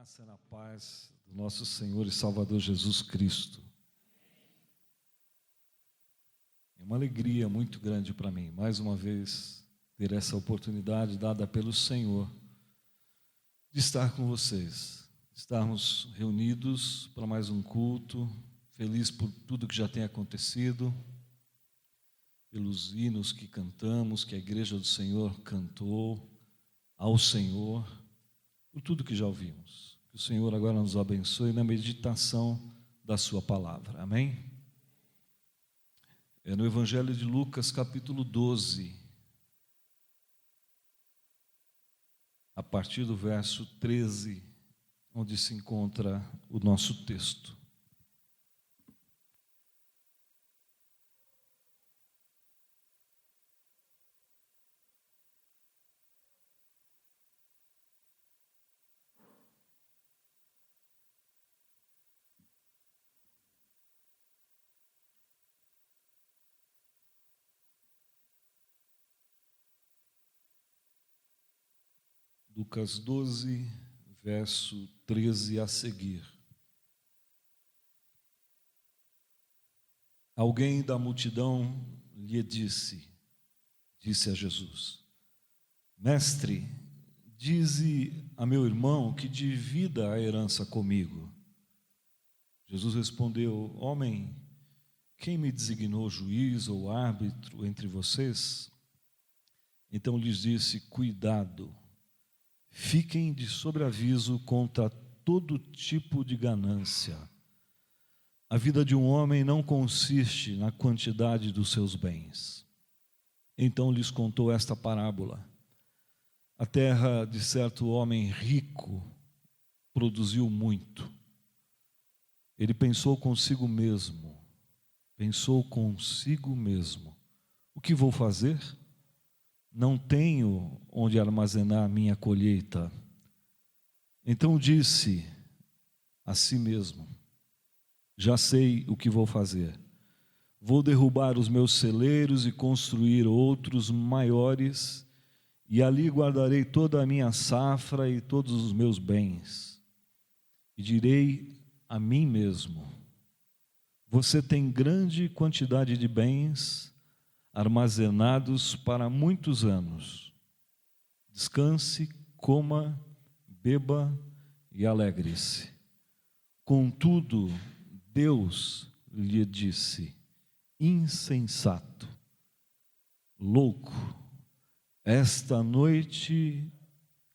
graça e na paz do nosso Senhor e Salvador Jesus Cristo. É uma alegria muito grande para mim, mais uma vez, ter essa oportunidade dada pelo Senhor de estar com vocês, estarmos reunidos para mais um culto, feliz por tudo que já tem acontecido, pelos hinos que cantamos, que a Igreja do Senhor cantou ao Senhor, por tudo que já ouvimos. Que o Senhor agora nos abençoe na meditação da sua palavra. Amém? É no Evangelho de Lucas, capítulo 12, a partir do verso 13, onde se encontra o nosso texto. Lucas 12, verso 13 a seguir. Alguém da multidão lhe disse a Jesus: Mestre, dize a meu irmão que divida a herança comigo. Jesus respondeu: Homem, quem me designou juiz ou árbitro entre vocês? Então lhes disse: Cuidado, fiquem de sobreaviso contra todo tipo de ganância. A vida de um homem não consiste na quantidade dos seus bens. Então lhes contou esta parábola. A terra de certo homem rico produziu muito. Ele pensou consigo mesmo, o que vou fazer? Não tenho onde armazenar minha colheita. Então disse a si mesmo: já sei o que vou fazer. Vou derrubar os meus celeiros e construir outros maiores, e ali guardarei toda a minha safra e todos os meus bens. E direi a mim mesmo: você tem grande quantidade de bens armazenados para muitos anos. Descanse, coma, beba e alegre-se. Contudo, Deus lhe disse: insensato, louco, esta noite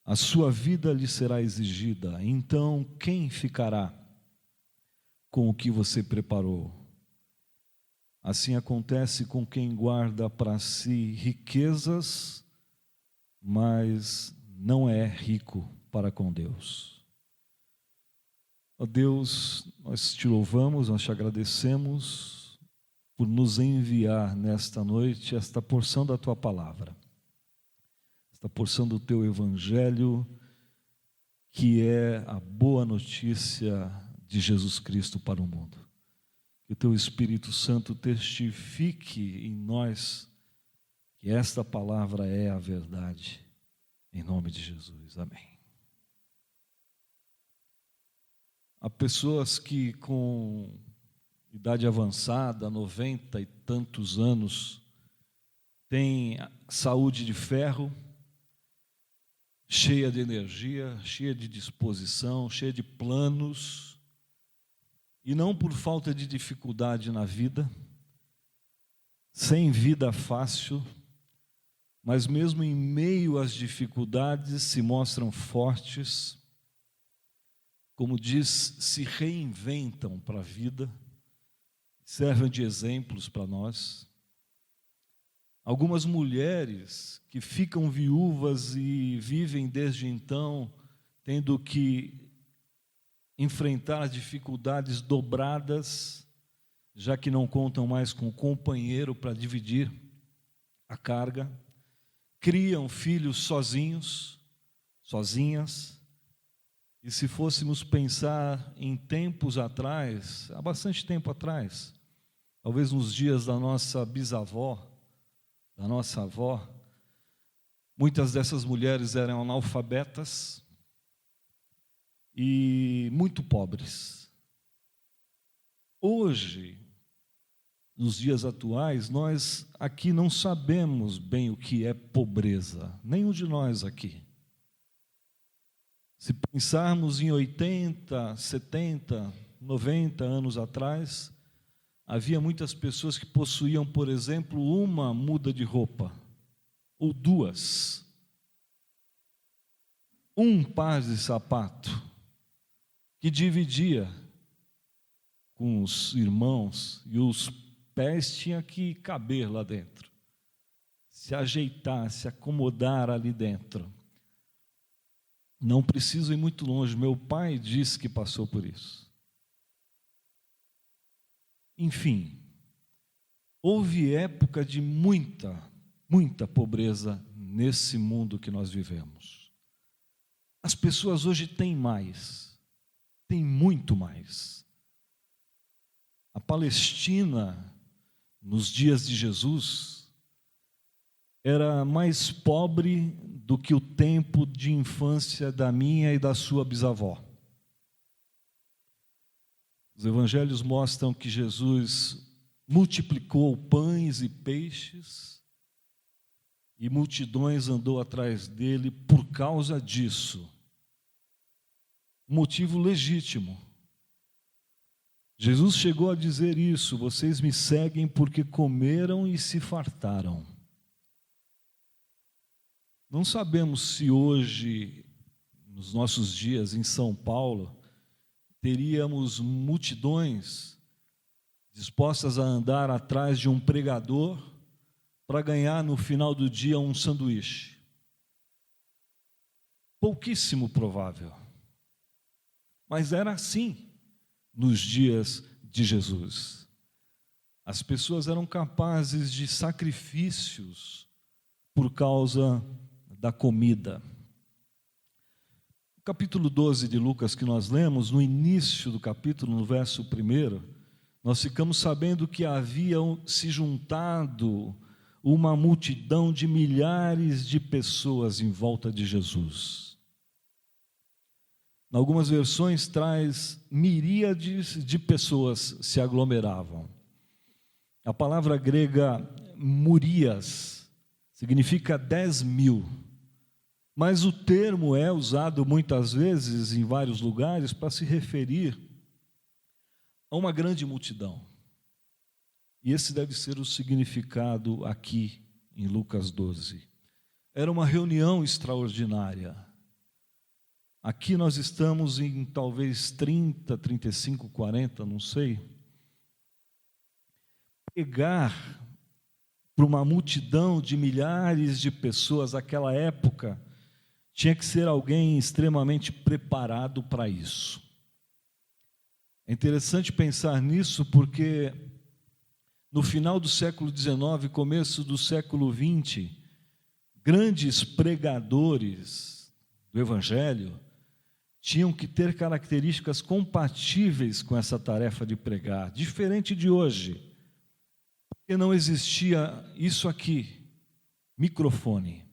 a sua vida lhe será exigida, então quem ficará com o que você preparou? Assim acontece com quem guarda para si riquezas, mas não é rico para com Deus. Ó Deus, nós te louvamos, nós te agradecemos por nos enviar nesta noite esta porção da tua palavra, esta porção do teu evangelho, que é a boa notícia de Jesus Cristo para o mundo. Que o teu Espírito Santo testifique em nós que esta palavra é a verdade, em nome de Jesus, amém. Há pessoas que com idade avançada, 90 e tantos anos, têm saúde de ferro, cheia de energia, cheia de disposição, cheia de planos, e não por falta de dificuldade na vida, sem vida fácil, mas mesmo em meio às dificuldades se mostram fortes, como diz, se reinventam para a vida, servem de exemplos para nós. Algumas mulheres que ficam viúvas e vivem desde então tendo que enfrentar dificuldades dobradas, já que não contam mais com o companheiro para dividir a carga, criam filhos sozinhas, e se fôssemos pensar em tempos atrás, há bastante tempo atrás, talvez nos dias da nossa bisavó, da nossa avó, muitas dessas mulheres eram analfabetas, e muito pobres. Hoje, nos dias atuais, nós aqui não sabemos bem o que é pobreza, nenhum de nós aqui. Se pensarmos em 80, 70, 90 anos atrás, havia muitas pessoas que possuíam, por exemplo, uma muda de roupa, ou duas, um par de sapato, que dividia com os irmãos, e os pés tinham que caber lá dentro, se ajeitar, se acomodar ali dentro. Não preciso ir muito longe, meu pai disse que passou por isso. Enfim, houve época de muita pobreza nesse mundo que nós vivemos. As pessoas hoje têm mais, têm muito mais. A Palestina, nos dias de Jesus, era mais pobre do que o tempo de infância da minha e da sua bisavó. Os evangelhos mostram que Jesus multiplicou pães e peixes, e multidões andou atrás dele por causa disso. Um motivo legítimo. Jesus chegou a dizer isso: vocês me seguem porque comeram e se fartaram. Não sabemos se hoje, nos nossos dias em São Paulo, teríamos multidões dispostas a andar atrás de um pregador para ganhar no final do dia um sanduíche. Pouquíssimo provável. Mas era assim nos dias de Jesus. As pessoas eram capazes de sacrifícios por causa da comida. No capítulo 12 de Lucas que nós lemos, no início do capítulo, no verso 1, nós ficamos sabendo que haviam se juntado uma multidão de milhares de pessoas em volta de Jesus. Em algumas versões traz miríades de pessoas se aglomeravam. A palavra grega murias significa 10.000, mas o termo é usado muitas vezes em vários lugares para se referir a uma grande multidão. E esse deve ser o significado aqui em Lucas 12. Era uma reunião extraordinária. Aqui nós estamos em talvez 30, 35, 40, não sei. Pregar para uma multidão de milhares de pessoas naquela época tinha que ser alguém extremamente preparado para isso. É interessante pensar nisso porque no final do século XIX, começo do século XX, grandes pregadores do Evangelho tinham que ter características compatíveis com essa tarefa de pregar, diferente de hoje, porque não existia isso aqui, microfone.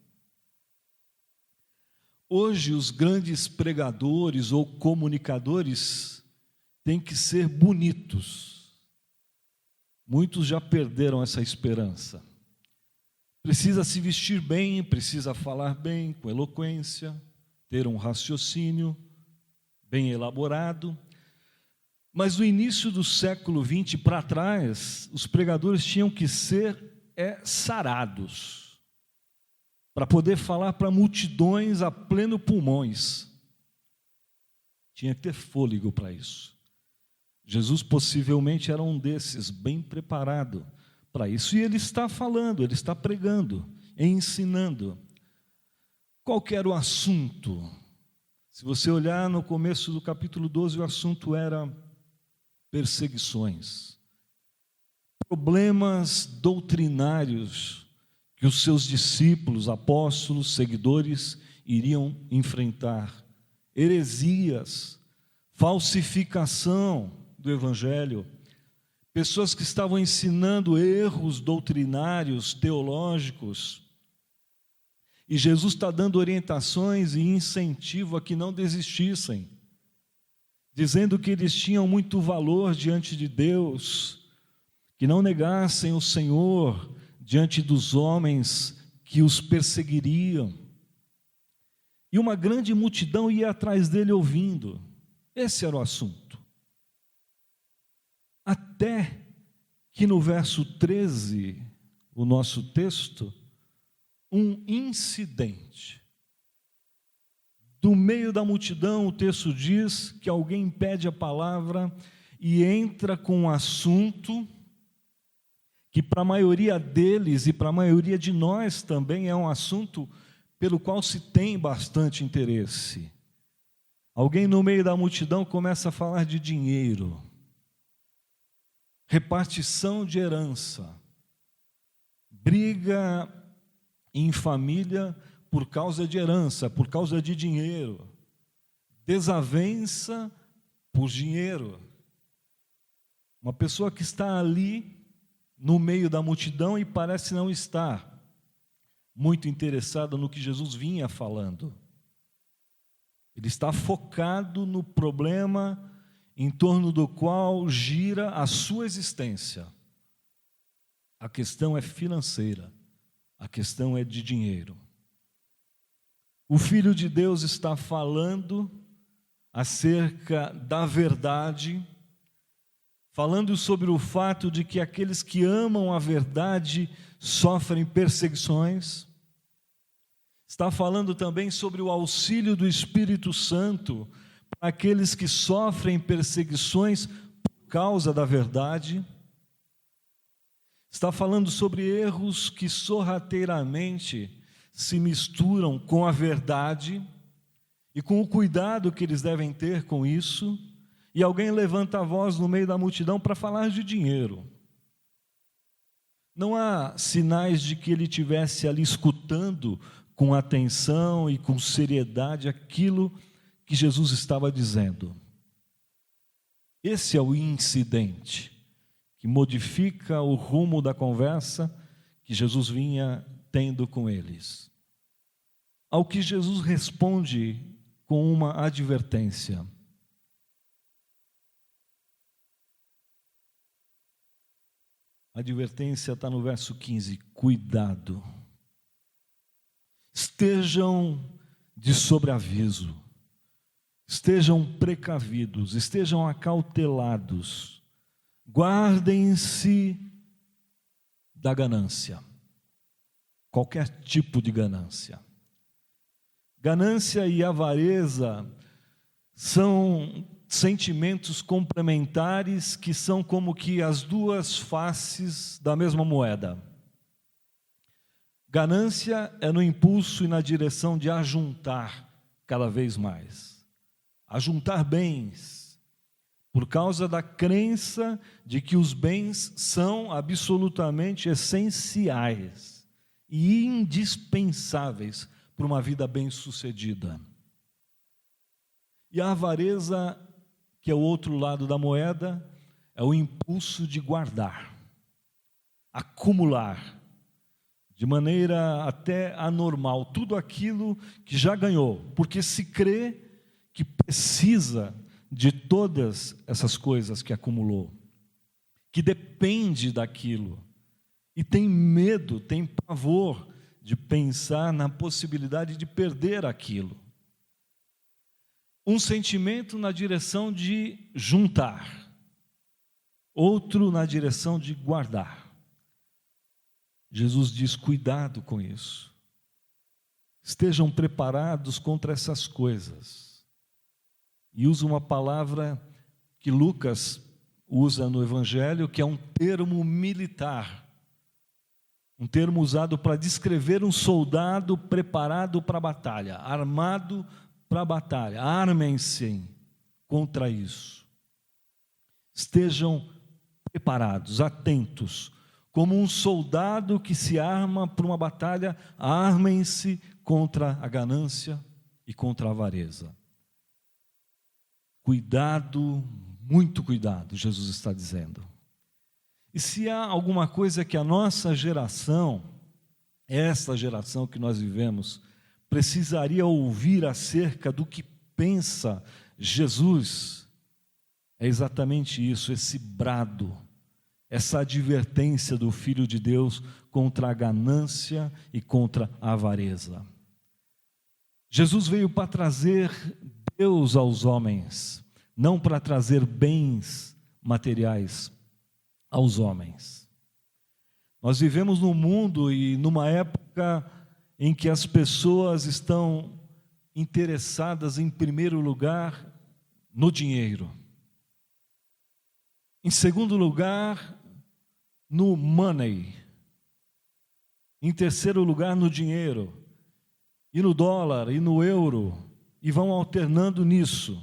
Hoje, os grandes pregadores ou comunicadores têm que ser bonitos. Muitos já perderam essa esperança. Precisa se vestir bem, precisa falar bem, com eloquência, ter um raciocínio bem elaborado. Mas no início do século XX para trás, os pregadores tinham que ser sarados, para poder falar para multidões a pleno pulmões. Tinha que ter fôlego para isso. Jesus possivelmente era um desses, bem preparado para isso. E ele está falando, ele está pregando, ensinando. Qual que era o assunto? Se você olhar no começo do capítulo 12, o assunto era perseguições, problemas doutrinários que os seus discípulos, apóstolos, seguidores iriam enfrentar, heresias, falsificação do Evangelho, pessoas que estavam ensinando erros doutrinários, teológicos, e Jesus está dando orientações e incentivo a que não desistissem. dizendo que eles tinham muito valor diante de Deus, que não negassem o Senhor diante dos homens que os perseguiriam. E uma grande multidão ia atrás dele ouvindo. Esse era o assunto. Até que no verso 13, o nosso texto, um incidente. Do meio da multidão, o texto diz que alguém pede a palavra e entra com um assunto que para a maioria deles e para a maioria de nós também é um assunto pelo qual se tem bastante interesse. Alguém no meio da multidão começa a falar de dinheiro, repartição de herança, briga em família por causa de herança, por causa de dinheiro, desavença por dinheiro. Uma pessoa que está ali no meio da multidão e parece não estar muito interessada no que Jesus vinha falando. Ele está focado no problema em torno do qual gira a sua existência. A questão é financeira, a questão é de dinheiro. O Filho de Deus está falando acerca da verdade, falando sobre o fato de que aqueles que amam a verdade sofrem perseguições. Está falando também sobre o auxílio do Espírito Santo para aqueles que sofrem perseguições por causa da verdade. Está falando sobre erros que sorrateiramente se misturam com a verdade e com o cuidado que eles devem ter com isso. E alguém levanta a voz no meio da multidão para falar de dinheiro. Não há sinais de que ele estivesse ali escutando com atenção e com seriedade aquilo que Jesus estava dizendo. Esse é o incidente que modifica o rumo da conversa que Jesus vinha tendo com eles. Ao que Jesus responde com uma advertência. A advertência está no verso 15, cuidado. Estejam de sobreaviso, estejam precavidos, estejam acautelados, guardem-se da ganância, qualquer tipo de ganância. Ganância e avareza são sentimentos complementares que são como que as duas faces da mesma moeda. Ganância é no impulso e na direção de ajuntar cada vez mais, ajuntar bens, por causa da crença de que os bens são absolutamente essenciais e indispensáveis para uma vida bem-sucedida. E a avareza, que é o outro lado da moeda, é o impulso de guardar, acumular, de maneira até anormal, tudo aquilo que já ganhou, porque se crê que precisa de todas essas coisas que acumulou, que depende daquilo, e tem medo, tem pavor de pensar na possibilidade de perder aquilo. Um sentimento na direção de juntar, outro na direção de guardar. Jesus diz, cuidado com isso. Estejam preparados contra essas coisas. E usa uma palavra que Lucas usa no Evangelho, que é um termo militar. Um termo usado para descrever um soldado preparado para a batalha, armado para a batalha. Armem-se contra isso. Estejam preparados, atentos. Como um soldado que se arma para uma batalha, armem-se contra a ganância e contra a avareza. Cuidado, muito cuidado, Jesus está dizendo. E se há alguma coisa que a nossa geração, essa geração que nós vivemos, precisaria ouvir acerca do que pensa Jesus, É exatamente isso, esse brado, essa advertência do Filho de Deus contra a ganância e contra a avareza. Jesus veio para trazer Deus aos homens, não para trazer bens materiais aos homens. Nós vivemos num mundo e numa época em que as pessoas estão interessadas, em primeiro lugar, no dinheiro. Em segundo lugar, no money. Em terceiro lugar, no dinheiro. E no dólar, e no euro. E vão alternando nisso.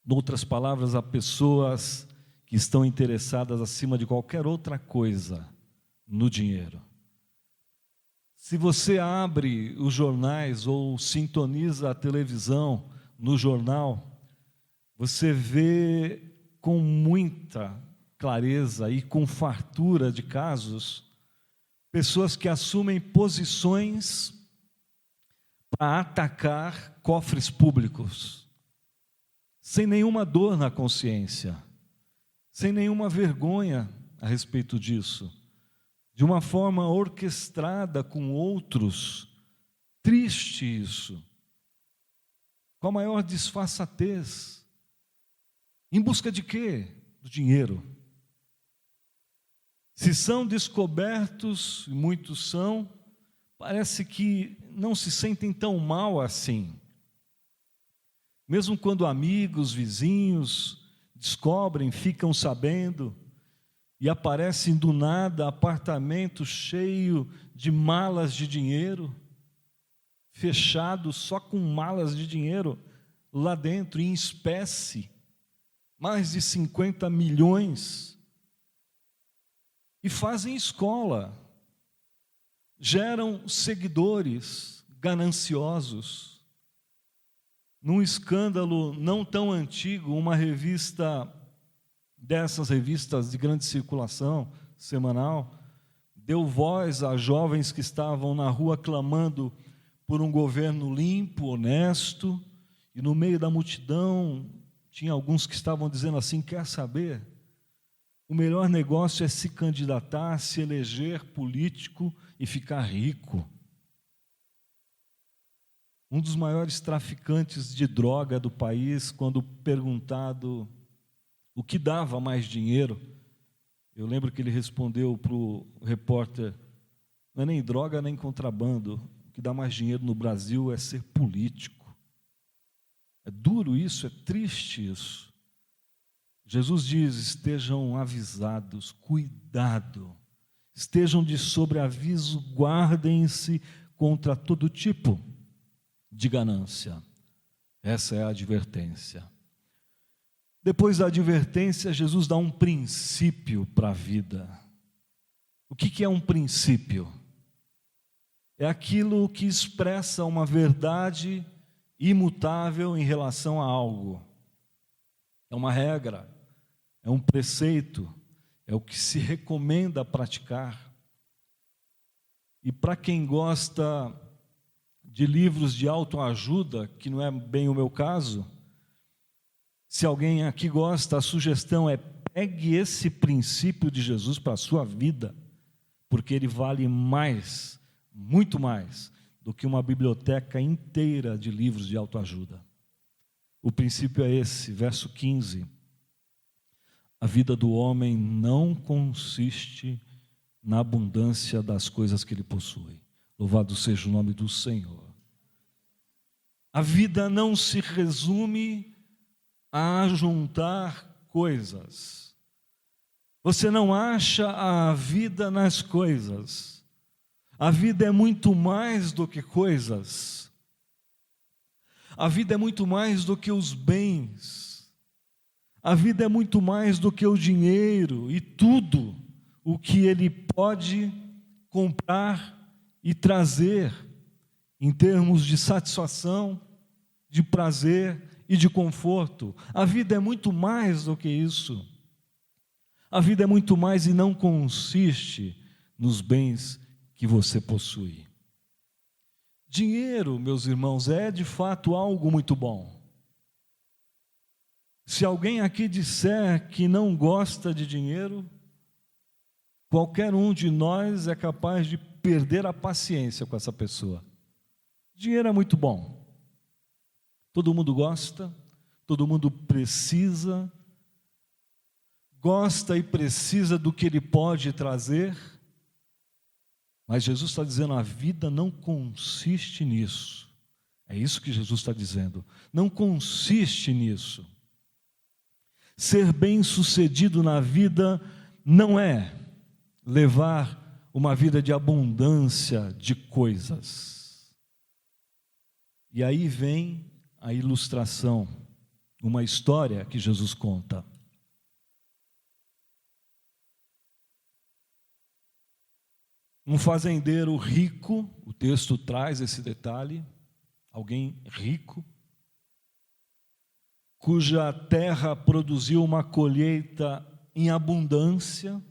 Em outras palavras, há pessoas que estão interessadas acima de qualquer outra coisa no dinheiro. Se você abre os jornais ou sintoniza a televisão no jornal, você vê com muita clareza e com fartura de casos, pessoas que assumem posições para atacar cofres públicos, sem nenhuma dor na consciência, sem nenhuma vergonha a respeito disso, de uma forma orquestrada com outros. Triste isso, com a maior disfarçatez. Em busca de quê? Do dinheiro. Se são descobertos, e muitos são, parece que não se sentem tão mal assim. Mesmo quando amigos, vizinhos descobrem, ficam sabendo, e aparecem do nada apartamento cheio de malas de dinheiro, fechado só com malas de dinheiro lá dentro, em espécie, mais de 50 milhões, e fazem escola, geram seguidores gananciosos. Num escândalo não tão antigo, uma revista, dessas revistas de grande circulação semanal, deu voz a jovens que estavam na rua clamando por um governo limpo, honesto, e no meio da multidão tinha alguns que estavam dizendo assim: quer saber? O melhor negócio é se candidatar, se eleger político e ficar rico. Um dos maiores traficantes de droga do país, quando perguntado o que dava mais dinheiro, eu lembro que ele respondeu para o repórter: não é nem droga nem contrabando, o que dá mais dinheiro no Brasil é ser político. É duro isso, é triste isso. Jesus diz: estejam avisados, cuidado, estejam de sobreaviso, guardem-se contra todo tipo de ganância. Essa é a advertência. Depois da advertência, Jesus dá um princípio para a vida. O que é um princípio? É aquilo que expressa uma verdade imutável em relação a algo. É uma regra, é um preceito, é o que se recomenda praticar. E para quem gosta de livros de autoajuda, que não é bem o meu caso, se alguém aqui gosta, a sugestão é: pegue esse princípio de Jesus para a sua vida, porque ele vale mais, muito mais, do que uma biblioteca inteira de livros de autoajuda. O princípio é esse, verso 15. A vida do homem não consiste na abundância das coisas que ele possui. Louvado seja o nome do Senhor. A vida não se resume a juntar coisas. Você não acha a vida nas coisas. A vida é muito mais do que coisas. A vida é muito mais do que os bens. A vida é muito mais do que o dinheiro e tudo o que ele pode comprar e trazer em termos de satisfação, de prazer e de conforto. A vida é muito mais do que isso. A vida é muito mais e não consiste nos bens que você possui. Dinheiro, meus irmãos, é de fato algo muito bom. Se alguém aqui disser que não gosta de dinheiro, qualquer um de nós é capaz de perder a paciência com essa pessoa. Dinheiro é muito bom. Todo mundo gosta, todo mundo precisa, gosta e precisa do que ele pode trazer. Mas Jesus está dizendo, a vida não consiste nisso. É isso que Jesus está dizendo. Não consiste nisso. Ser bem-sucedido na vida não é levar uma vida de abundância de coisas. E aí vem a ilustração, uma história que Jesus conta. Um fazendeiro rico, o texto traz esse detalhe, alguém rico, cuja terra produziu uma colheita em abundância,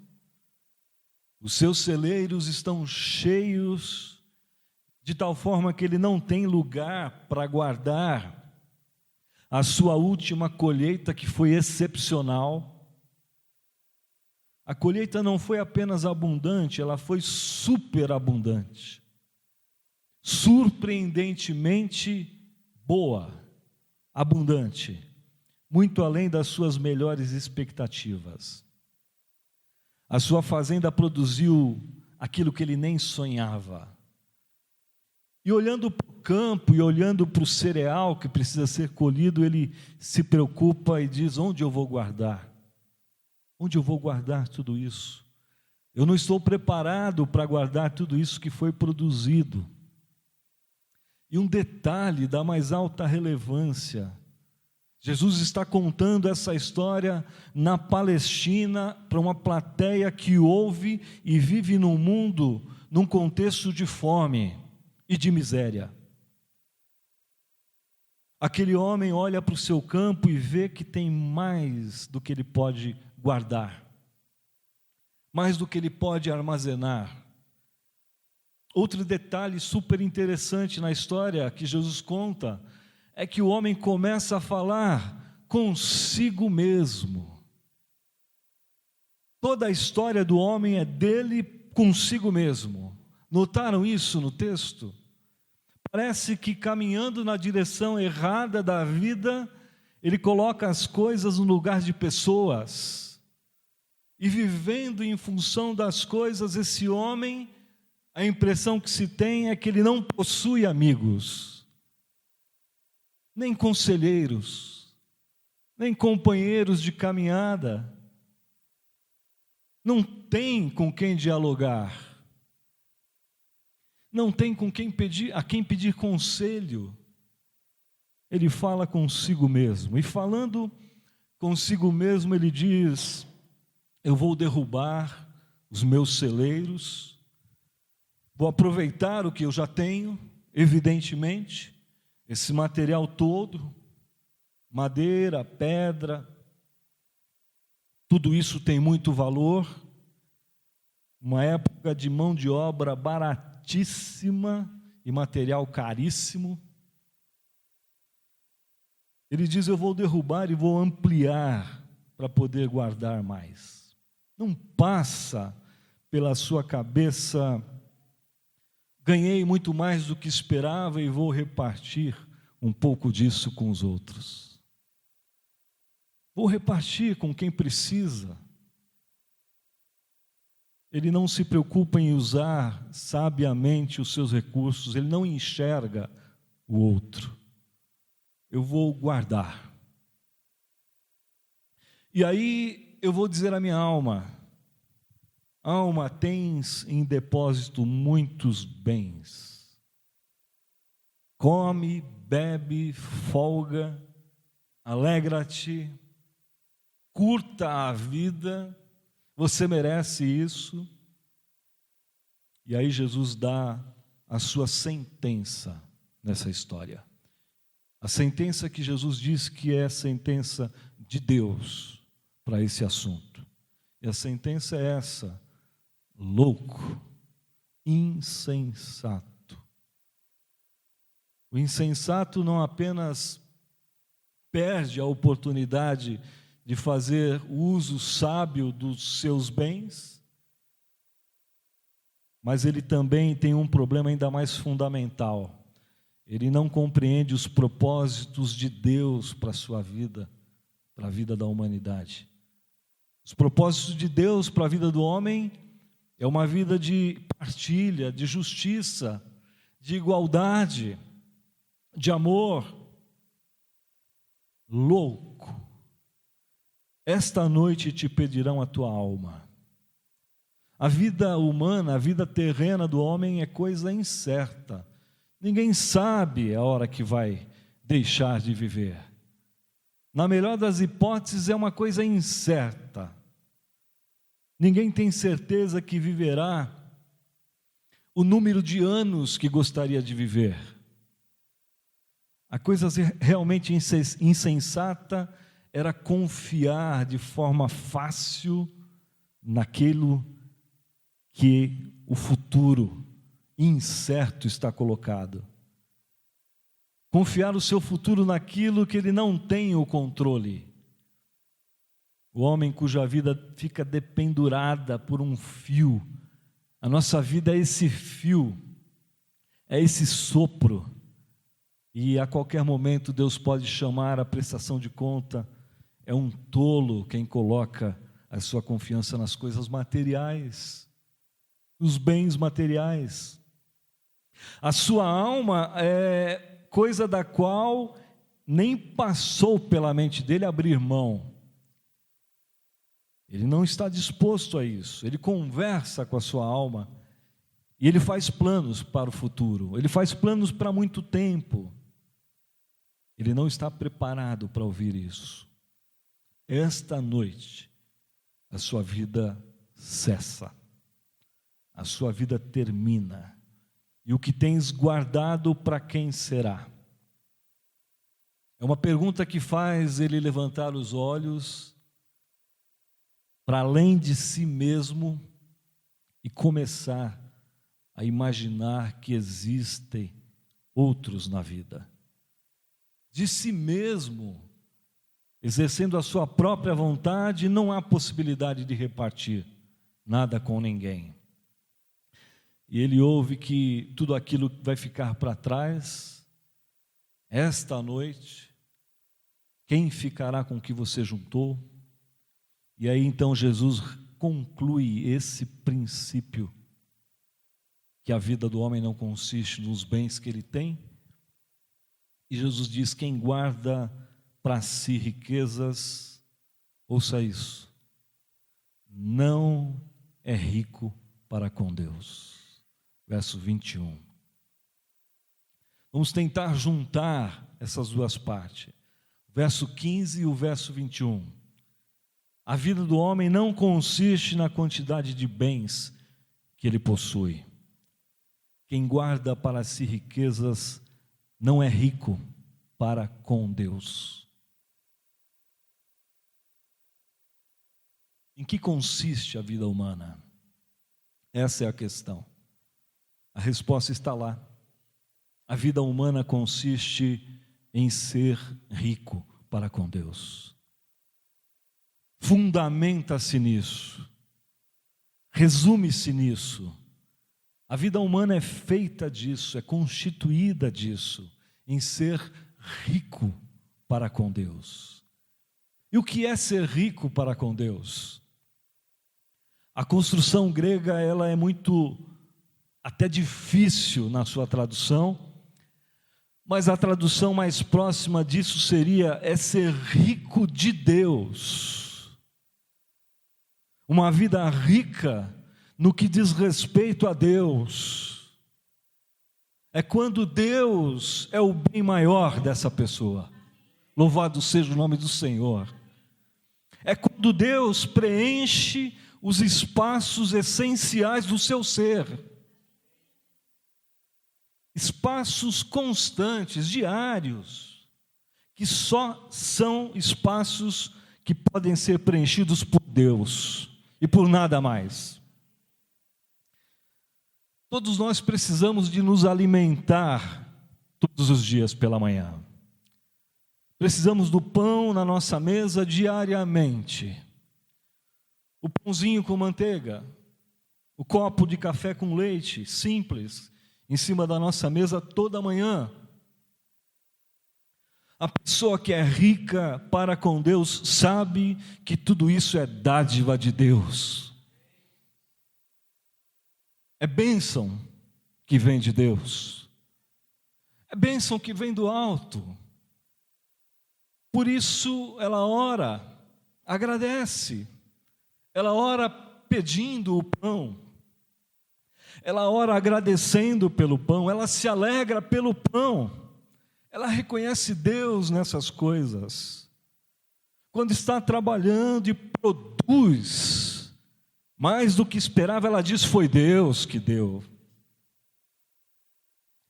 os seus celeiros estão cheios, de tal forma que ele não tem lugar para guardar a sua última colheita, que foi excepcional. A colheita não foi apenas abundante, ela foi superabundante, surpreendentemente boa, abundante, muito além das suas melhores expectativas. A sua fazenda produziu aquilo que ele nem sonhava. E olhando para o campo e olhando para o cereal que precisa ser colhido, ele se preocupa e diz: onde eu vou guardar? Onde eu vou guardar tudo isso? Eu não estou preparado para guardar tudo isso que foi produzido. E um detalhe da mais alta relevância: Jesus está contando essa história na Palestina para uma plateia que ouve e vive num mundo, num contexto de fome e de miséria. Aquele homem olha para o seu campo e vê que tem mais do que ele pode guardar, mais do que ele pode armazenar. Outro detalhe super interessante na história que Jesus conta é que o homem começa a falar consigo mesmo. Toda a história do homem é dele consigo mesmo. Notaram isso no texto? Parece que caminhando na direção errada da vida, ele coloca as coisas no lugar de pessoas. E vivendo em função das coisas, esse homem, a impressão que se tem é que ele não possui amigos, nem conselheiros, nem companheiros de caminhada, não tem com quem dialogar, não tem com quem pedir, a quem pedir conselho. Ele fala consigo mesmo, e falando consigo mesmo, ele diz: eu vou derrubar os meus celeiros, vou aproveitar o que eu já tenho, evidentemente, esse material todo, madeira, pedra, tudo isso tem muito valor, uma época de mão de obra baratíssima e material caríssimo. Ele diz: eu vou derrubar e vou ampliar para poder guardar mais. Não passa pela sua cabeça: ganhei muito mais do que esperava e vou repartir um pouco disso com os outros. Vou repartir com quem precisa. Ele não se preocupa em usar sabiamente os seus recursos, ele não enxerga o outro. Eu vou guardar. E aí eu vou dizer à minha alma: alma, tens em depósito muitos bens. Come, bebe, folga, alegra-te, curta a vida, você merece isso. E aí Jesus dá a sua sentença nessa história. A sentença que Jesus diz que é a sentença de Deus para esse assunto. E a sentença é essa: louco, insensato. O insensato não apenas perde a oportunidade de fazer uso sábio dos seus bens, mas ele também tem um problema ainda mais fundamental. Ele não compreende os propósitos de Deus para a sua vida, para a vida da humanidade. Os propósitos de Deus para a vida do homem é uma vida de partilha, de justiça, de igualdade, de amor. Louco, esta noite te pedirão a tua alma. A vida humana, a vida terrena do homem é coisa incerta. Ninguém sabe a hora que vai deixar de viver. Na melhor das hipóteses, é uma coisa incerta. Ninguém tem certeza que viverá o número de anos que gostaria de viver. A coisa realmente insensata era confiar de forma fácil naquilo que o futuro incerto está colocado. Confiar o seu futuro naquilo que ele não tem o controle. O homem cuja vida fica dependurada por um fio. A nossa vida é esse fio, é esse sopro. E a qualquer momento Deus pode chamar a prestação de conta. É um tolo quem coloca a sua confiança nas coisas materiais, nos bens materiais. A sua alma é coisa da qual nem passou pela mente dele abrir mão. Ele não está disposto a isso. Ele conversa com a sua alma e ele faz planos para o futuro. Ele faz planos para muito tempo. Ele não está preparado para ouvir isso. Esta noite, a sua vida cessa. A sua vida termina. E o que tens guardado, para quem será? É uma pergunta que faz ele levantar os olhos para além de si mesmo e começar a imaginar que existem outros na vida. De si mesmo, exercendo a sua própria vontade, não há possibilidade de repartir nada com ninguém. E ele ouve que tudo aquilo vai ficar para trás. Esta noite, quem ficará com o que você juntou? E aí então Jesus conclui esse princípio, que a vida do homem não consiste nos bens que ele tem. E Jesus diz: quem guarda para si riquezas, ouça isso, não é rico para com Deus. Verso 21. Vamos tentar juntar essas duas partes. Verso 15 e o verso 21. A vida do homem não consiste na quantidade de bens que ele possui. Quem guarda para si riquezas não é rico para com Deus. Em que consiste a vida humana? Essa é a questão. A resposta está lá. A vida humana consiste em ser rico para com Deus. Fundamenta-se nisso. Resume-se nisso. A vida humana é feita disso, é constituída disso, em ser rico para com Deus. E o que é ser rico para com Deus? A construção grega, ela é muito, até difícil na sua tradução, mas a tradução mais próxima disso seria, é ser rico de Deus. Uma vida rica no que diz respeito a Deus. É quando Deus é o bem maior dessa pessoa. Louvado seja o nome do Senhor. É quando Deus preenche os espaços essenciais do seu ser. Espaços constantes, diários, que só são espaços que podem ser preenchidos por Deus e por nada mais. Todos nós precisamos de nos alimentar todos os dias pela manhã. Precisamos do pão na nossa mesa diariamente. O pãozinho com manteiga, o copo de café com leite, simples, em cima da nossa mesa toda manhã. A pessoa que é rica para com Deus sabe que tudo isso é dádiva de Deus. É bênção que vem de Deus. É bênção que vem do alto. Por isso ela ora, agradece. Ela ora pedindo o pão. Ela ora agradecendo pelo pão. Ela se alegra pelo pão. Ela reconhece Deus nessas coisas. Quando está trabalhando e produz mais do que esperava, ela diz: foi Deus que deu.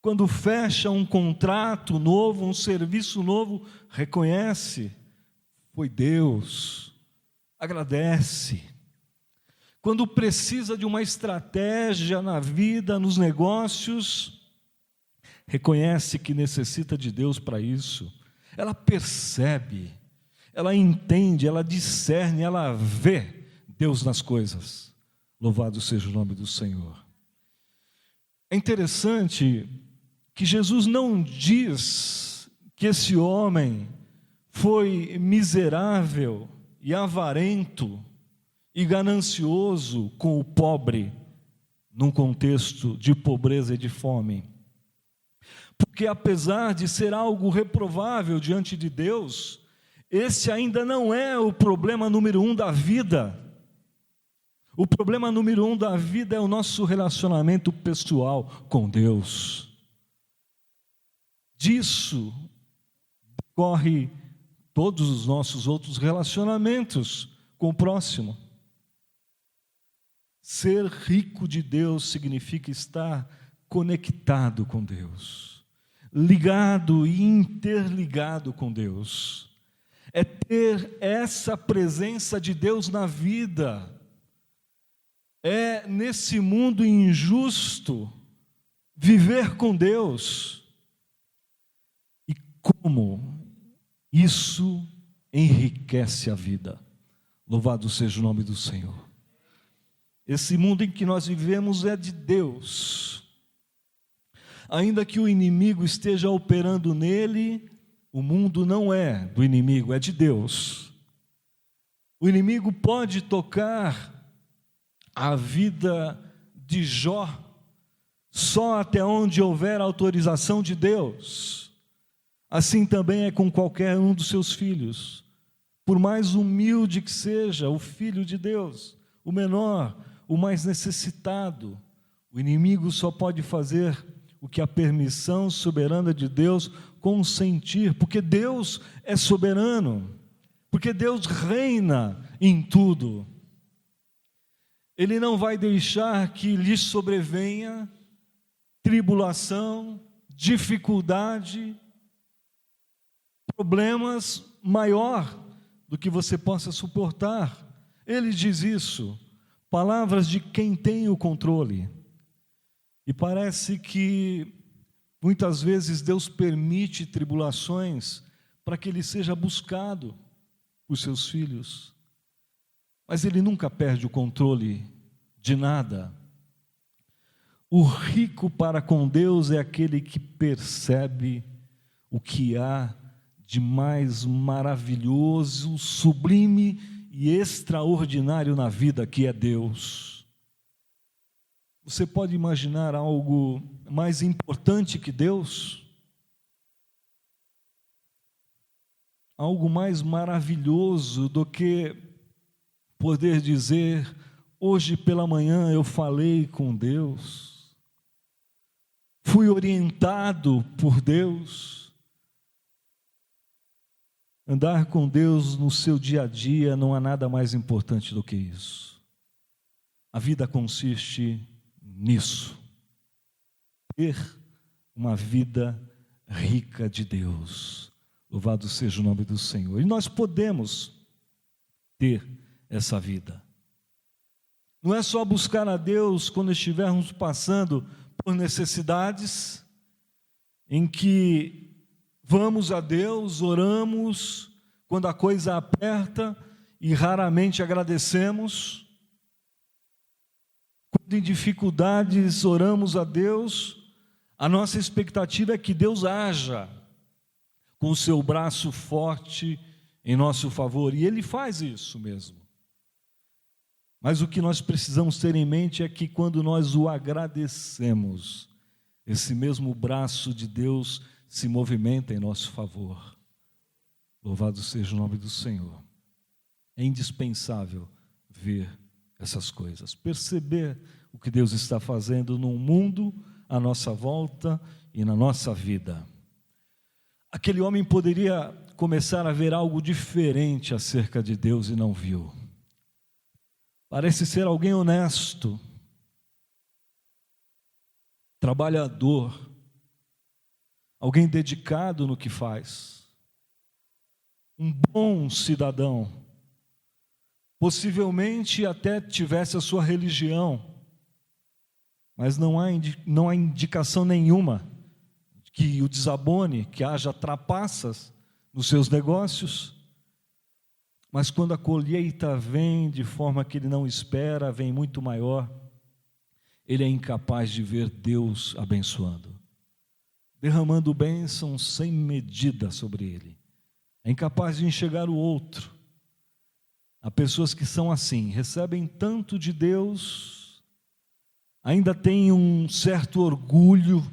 Quando fecha um contrato novo, um serviço novo, reconhece: foi Deus. Agradece. Quando precisa de uma estratégia na vida, nos negócios, reconhece que necessita de Deus para isso. Ela percebe, ela entende, ela discerne, ela vê Deus nas coisas. Louvado seja o nome do Senhor. É interessante que Jesus não diz que esse homem foi miserável e avarento e ganancioso com o pobre, num contexto de pobreza e de fome. Porque apesar de ser algo reprovável diante de Deus, esse ainda não é o problema número 1 da vida. O problema número 1 da vida é o nosso relacionamento pessoal com Deus. Disso decorre todos os nossos outros relacionamentos com o próximo. Ser rico de Deus significa estar conectado com Deus, ligado e interligado com Deus. É ter essa presença de Deus na vida. É nesse mundo injusto viver com Deus. E como isso enriquece a vida. Louvado seja o nome do Senhor. Esse mundo em que nós vivemos é de Deus. Ainda que o inimigo esteja operando nele, o mundo não é do inimigo, é de Deus. O inimigo pode tocar a vida de Jó só até onde houver autorização de Deus. Assim também é com qualquer um dos seus filhos. Por mais humilde que seja o filho de Deus, o menor, o mais necessitado, o inimigo só pode fazer o que a permissão soberana de Deus consentir, porque Deus é soberano, porque Deus reina em tudo. Ele não vai deixar que lhe sobrevenha tribulação, dificuldade, problemas maior do que você possa suportar. Ele diz isso, palavras de quem tem o controle. E parece que muitas vezes Deus permite tribulações para que ele seja buscado por seus filhos. Mas ele nunca perde o controle de nada. O rico para com Deus é aquele que percebe o que há de mais maravilhoso, sublime e extraordinário na vida, que é Deus. Você pode imaginar algo mais importante que Deus? Algo mais maravilhoso do que poder dizer: hoje pela manhã eu falei com Deus, fui orientado por Deus. Andar com Deus no seu dia a dia não há nada mais importante do que isso. A vida consiste nisso. Ter uma vida rica de Deus. Louvado seja o nome do Senhor. E nós podemos ter essa vida. Não é só buscar a Deus quando estivermos passando por necessidades em que Vamos a Deus, oramos quando a coisa aperta e raramente agradecemos. Quando em dificuldades oramos a Deus, a nossa expectativa é que Deus haja com o seu braço forte em nosso favor, e Ele faz isso mesmo. Mas o que nós precisamos ter em mente é que quando nós o agradecemos, esse mesmo braço de Deus se movimenta em nosso favor. Louvado seja o nome do Senhor. É indispensável ver essas coisas, perceber o que Deus está fazendo no mundo à nossa volta e na nossa vida. Aquele homem poderia começar a ver algo diferente acerca de Deus e não viu. Parece ser alguém honesto, trabalhador, alguém dedicado no que faz, um bom cidadão, possivelmente até tivesse a sua religião, mas não há indicação nenhuma que o desabone, que haja trapaças nos seus negócios. Mas quando a colheita vem de forma que ele não espera, vem muito maior, ele é incapaz de ver Deus abençoando, derramando bênçãos sem medida sobre ele. É incapaz de enxergar o outro. Há pessoas que são assim, recebem tanto de Deus, ainda têm um certo orgulho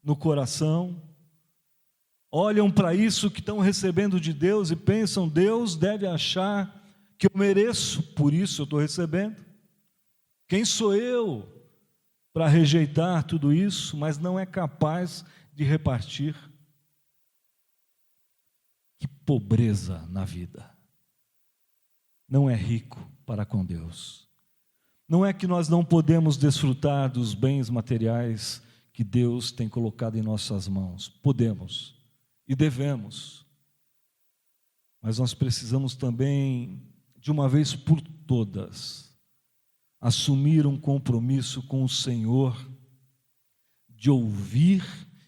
no coração, olham para isso que estão recebendo de Deus e pensam: Deus deve achar que eu mereço, por isso eu estou recebendo. Quem sou eu para rejeitar tudo isso? Mas não é capaz de repartir. Que pobreza na vida. Não é rico para com Deus. Não é que nós não podemos desfrutar dos bens materiais que Deus tem colocado em nossas mãos. Podemos e devemos. Mas nós precisamos também, de uma vez por todas, assumir um compromisso com o Senhor, de ouvir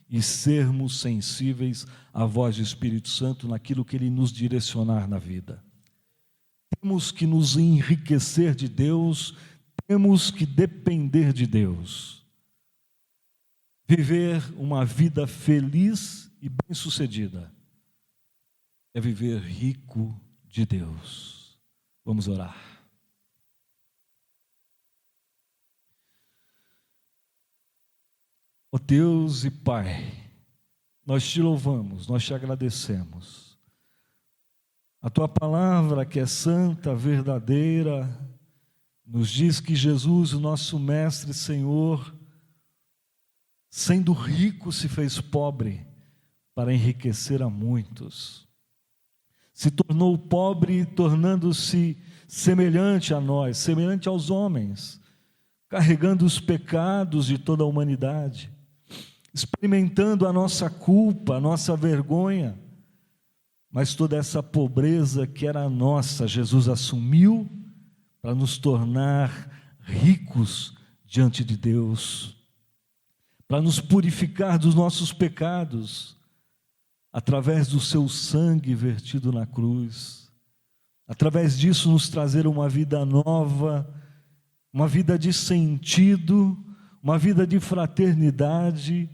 e sermos sensíveis à voz do Espírito Santo naquilo que Ele nos direcionar na vida. Temos que nos enriquecer de Deus, temos que depender de Deus. Viver uma vida feliz e bem-sucedida é viver rico de Deus. Vamos orar. Ó Deus e Pai, nós te louvamos, nós te agradecemos. A tua palavra, que é santa, verdadeira, nos diz que Jesus, o nosso Mestre e Senhor, sendo rico, se fez pobre para enriquecer a muitos. Se tornou pobre, tornando-se semelhante a nós, semelhante aos homens, carregando os pecados de toda a humanidade, experimentando a nossa culpa, a nossa vergonha, mas toda essa pobreza que era nossa, Jesus assumiu para nos tornar ricos diante de Deus, para nos purificar dos nossos pecados, através do seu sangue vertido na cruz, através disso nos trazer uma vida nova, uma vida de sentido, uma vida de fraternidade,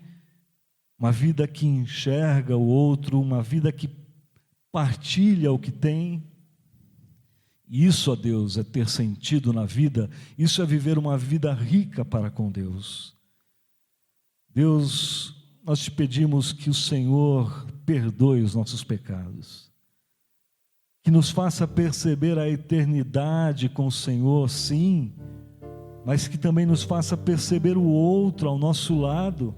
uma vida que enxerga o outro, uma vida que partilha o que tem. Isso, ó Deus, é ter sentido na vida, isso é viver uma vida rica para com Deus. Deus, nós te pedimos que o Senhor perdoe os nossos pecados, que nos faça perceber a eternidade com o Senhor, sim, mas que também nos faça perceber o outro ao nosso lado,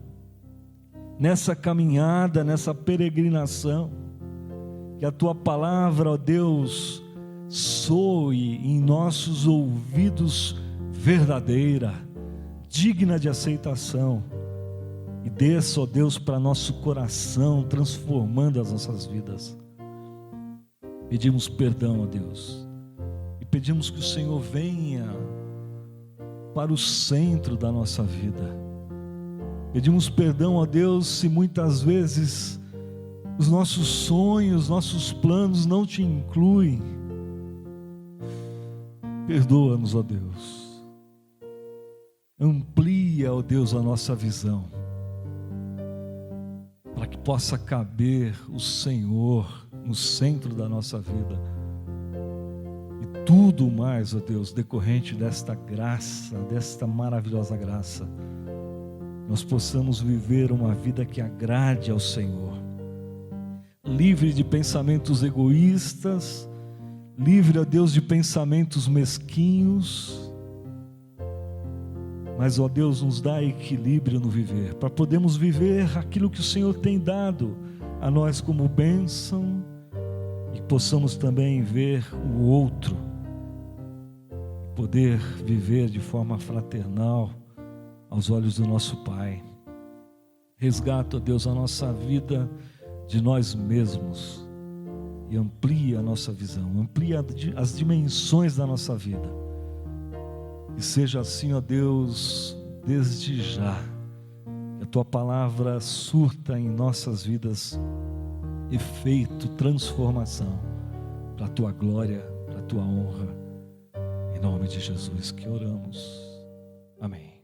nessa caminhada, nessa peregrinação, que a tua palavra, ó Deus, soe em nossos ouvidos verdadeira, digna de aceitação, e desça, ó Deus, para nosso coração, transformando as nossas vidas. Pedimos perdão, ó Deus, e pedimos que o Senhor venha para o centro da nossa vida. Pedimos perdão, ó Deus, se muitas vezes os nossos sonhos, nossos planos não te incluem. Perdoa-nos, ó Deus. Amplia, ó Deus, a nossa visão, para que possa caber o Senhor no centro da nossa vida. E tudo mais, ó Deus, decorrente desta graça, desta maravilhosa graça, nós possamos viver uma vida que agrade ao Senhor, livre de pensamentos egoístas, livre, ó Deus, de pensamentos mesquinhos, mas, ó Deus, nos dá equilíbrio no viver, para podermos viver aquilo que o Senhor tem dado a nós como bênção, e possamos também ver o outro, poder viver de forma fraternal aos olhos do nosso Pai. Resgata, ó Deus, a nossa vida de nós mesmos e amplia a nossa visão, amplia as dimensões da nossa vida. E seja assim, ó Deus, desde já, que a Tua palavra surta em nossas vidas efeito, transformação, para a Tua glória, para a Tua honra. Em nome de Jesus que oramos. Amém.